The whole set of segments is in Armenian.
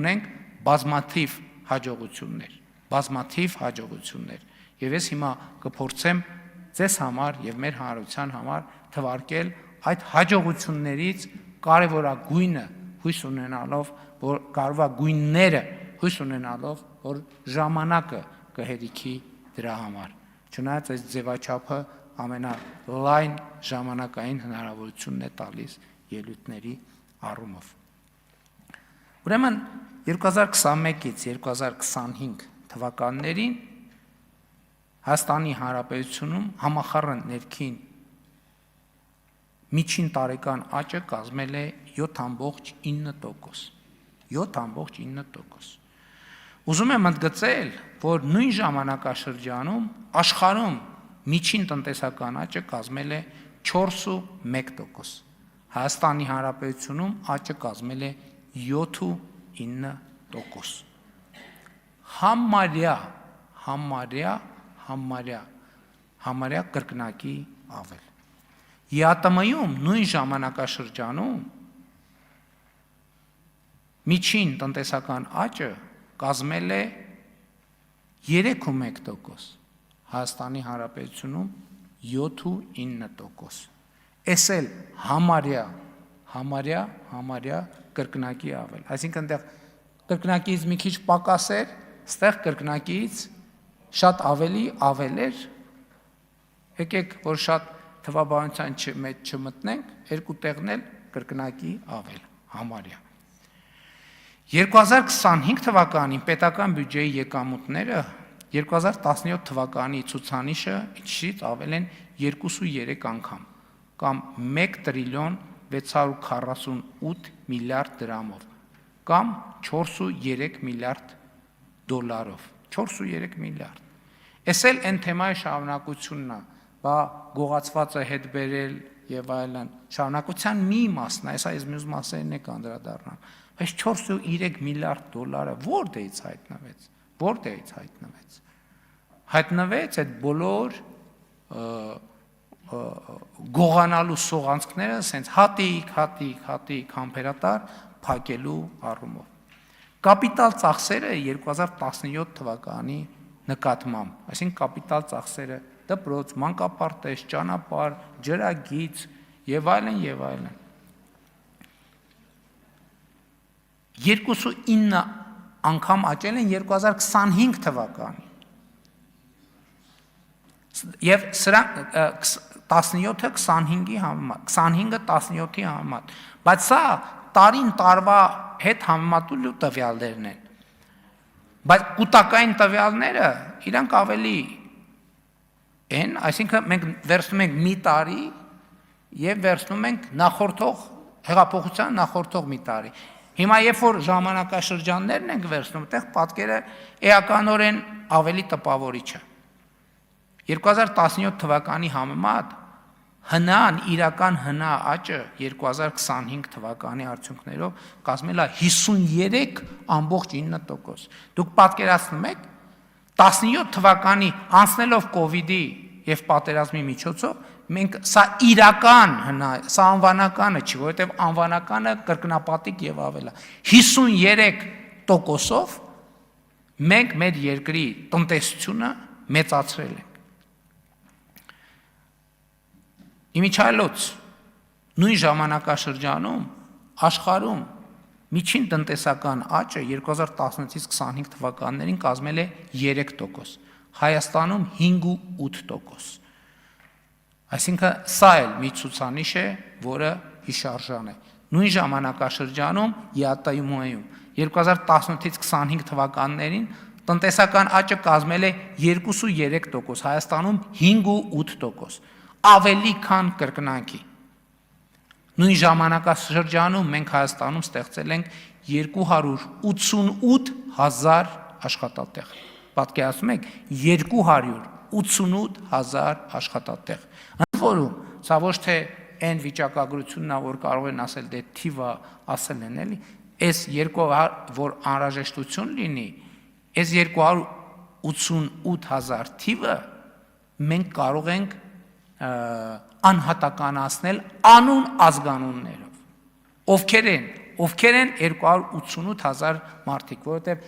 ունենք բազմաթիվ հաջողություններ, եւ ես հիմա կփորձեմ ձեզ համար եւ մեր հանրության համար թվարկել այդ հաջողություններից կարևորագույնը հույս ունենալով, որ կարևորագույնները հույս ունենալով, որ ժամանակը կհերիքի դրա համար։ Չնայած այս ձևաչափը ամենալայն ժամանակային հնարավորությունն է տալիս ելույթների առումով։ Ուրեմն 2021-ից 2025 թվականներին Հայաստանի Հանրապետությունում համախառն ներքին միջին տարեկան աճը կազմել է 7.9%։ Ուզում եմ ընդգծել, որ նույն ժամանակաշրջանում աշխարհում միջին տնտեսական աճը կազմել է 4.1%։ Հայաստանի Հանրապետությունում աճը կազմել է 7.9%։ Համարյա կրկնակի ավել։ ԵԱՏՄ-ում նույն ժամանակաշրջանում միջին տնտեսական աճը կազմել է 3.1%, Հայաստանի Հանրապետությունում 7.9%։ Էս էլ համարյա կրկնակի ավել։ Այսինքն այնտեղ կրկնակից մի քիչ պակաս էր, ստեղ կրկնակից շատ ավելի ավել էր։ Եկեք, որ շատ թվաբանության մեջ չմտնենք, երկու տեղն էլ կրկնակի ավել, համարյա։ 2025 թվականին պետական բյուջեի եկամուտները 2017 թվականի ցուցանիշը ինչից ավել են 2.3 անգամ, կամ 1 տրիլիոն 648 միլիարդ դրամով, կամ 4.3 միլիարդ դոլարով, 4.3 միլիարդ։ Էս էլ են թեմայի շարունակությունն է, բա գողացվածը հետ բերել եւ այլն, շարունակության մի մասն է, այս մյուս մասերն է կանդրադառնալ, բայց 4.3 միլիարդ դոլարը որտեղից հայտնվեց։ Հայտնվեց այդ բոլոր գողանալու սողանցքները սենց հատիկ համբերատար փակելու առումով։ Կապիտալ ծախսերը 2017 թվականի նկատմամբ, այսինքն կապիտալ ծախսերը դպրոց, մանկապարտեզ, ճանապարհ, ջրագիծ եւ այլն 2.9 անգամ աճել են 2025 թվականին։ Եվ սրանք 17-ը 25-ի համեմատ, 25-ը 17-ի համեմատ, բայց սա տարին տարվա հետ համեմատելու տվյալներն են։ Բայց կուտակային տվյալները իրանք ավելի են, այսինքն մենք վերցնում ենք մի տարի եւ վերցնում ենք հեղափոխության նախորդող մի տարի։ Հիմա երբ որ ժամանակաշրջաններն ենք վերցնում, այդտեղ պատկերը էականորեն ավելի տպավորիչ է։ 2017 թվականի համեմատ իրական հնա աճը 2025 թվականի արդյունքներով կազմել է 53.9%։ Դուք պատկերացնում եք 17 թվականի անցնելով կովիդի եւ պատերազմի միջոցով մենք սա իրական հնա, սա անվանականը չի, որովհետեւ անվանականը կրկնապատիկ եւ ավելա 53%-ով մենք մեր երկրի տնտեսությունը մեծացրել ենք։ Իմիջիայլոց նույն ժամանակաշրջանում աշխարհում միջին տնտեսական աճը 2016-ից 25 թվականներին կազմել է 3%, Հայաստանում 5.8%։ Այսինքն սա էլ մի ցուցանիշ է, որը հիշարժան է։ Նույն ժամանակաշրջանում ԵԱՏՄ-ում 2018-ից 25 թվականներին տնտեսական աճը կազմել է 2.3%, Հայաստանում 5.8%, ավելի քան կրկնակի։ Նույն ժամանակաշրջանում մենք Հայաստանում ստեղծել ենք 288,000 աշխատատեղ։ Պատկերացնում եք 288,000 աշխատատեղ։ Ընդ որում, սա ոչ թե այն վիճակագրությունն է, որ կարող են ասել դե թիվը ասել են էլի, այս 200 որ անհրաժեշտություն լինի, այս 288,000 թիվը մենք կարող ենք անհատականացնել անուն ազգանուններով։ Ովքեր են ովքեր են 288,000 մարդիկ, որովհետև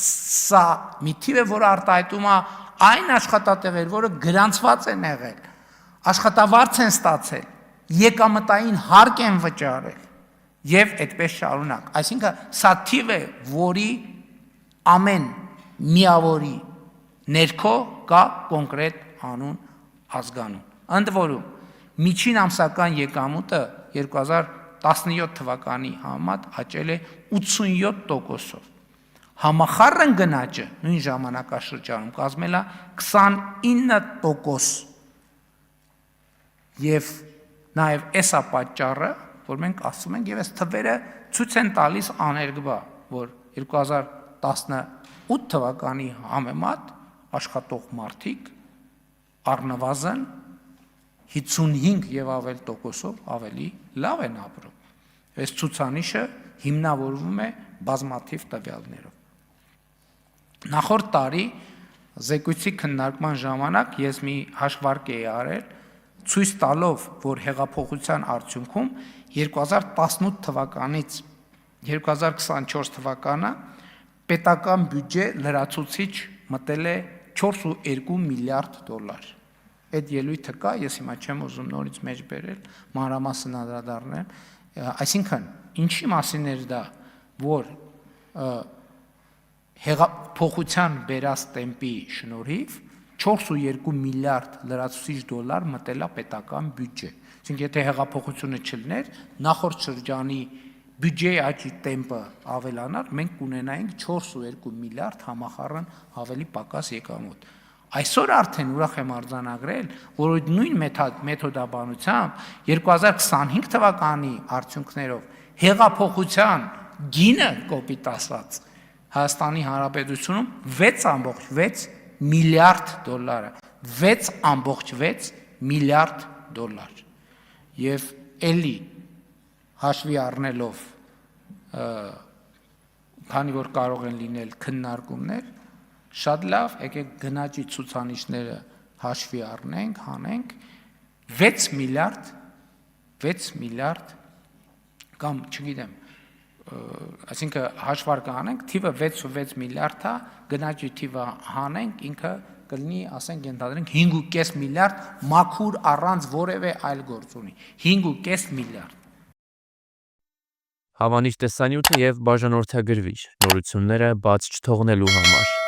սա մի թիվ է, որը արտահայտում է այն աշխատատեղեր, որը գրանցված են եղել, աշխատավարձ են ստացել, եկամտային հարկ են վճարել եւ այդպես շարունակ։ Այսինքն սա թիվ է, որի ամեն միավորի ներքո կա կոնկրետ անուն ազգանուն։ Ընդ որում միջին ամսական եկամուտը 2017 թվականի համեմատ աճել է 87%-ով։ Համախառն գնաճը նույն ժամանակաշրջանում կազմել է 29%։ Եվ նաև էսա պատճառը, որ մենք ասում ենք, եւ այս թվերը ցույց են տալիս աներկբա, որ 2018 թվականի համեմատ աշխատող մարդիկ առնվազն 55 եւ ավել տոկոսով ավելի լավ են ապրում։ Այս ցուցանիշը հիմնավորվում է բազմաթիվ տվյալներով։ Նախորդ տարի զեկույցի քննարկման ժամանակ ես մի հաշվարկ էի արել, ցույց տալով, որ հեղափոխության արդյունքում 2018 թվականից 2024 թվականը պետական բյուջե լրացուցիչ մտել է 4.2 միլիարդ դոլար։ Այդ ելույթը կա, ես հիմա չեմ ուզում նորից մեջ բերել, մանրամասն անդրադառնալ, այսինքն ինչի մասին էր դա, որ հեղափոխության բերած տեմպի շնորհիվ 4.2 միլիարդ լրացուցիչ դոլար մտել է պետական բյուջե։ Այսինքն եթե հեղափոխությունը չլիներ, նախորդ շրջանի բյուջեի աճի տեմպը ավելանար, մենք կունենայինք 4.2 միլիարդ համախառն ավելի պակաս եկամուտ։ Այսօր արդեն ուրախ եմ արձանագրել, որ նույն մեթոդաբանությամբ 2025 թվականի արդյունքներով հեղափոխության գինը կոպիտ ասած Հայաստանի Հանրապետությունում 6.6 միլիարդ դոլար, 6.6 միլիարդ դոլար։ Եվ էլի հաշվի առնելով, քանի որ կարող են լինել քննարկումներ, շատ լավ, եկեք գնաճի ցուցանիշները հաշվի առնենք, հանենք 6 միլիարդ կամ չգիտեմ, այսինքն հաշվարկը հանենք, թիվը 6.6 միլիարդ է, գնաճի թիվը հանենք, ինքը կլինի, ասենք ենթադրենք 5.5 միլիարդ մաքուր առանց որևէ այլ գործունի, 5.5 միլիարդ։ Հավանիչ տեսանյութը եւ բաժանորդագրվիչ նորությունները բաց չթողնելու համար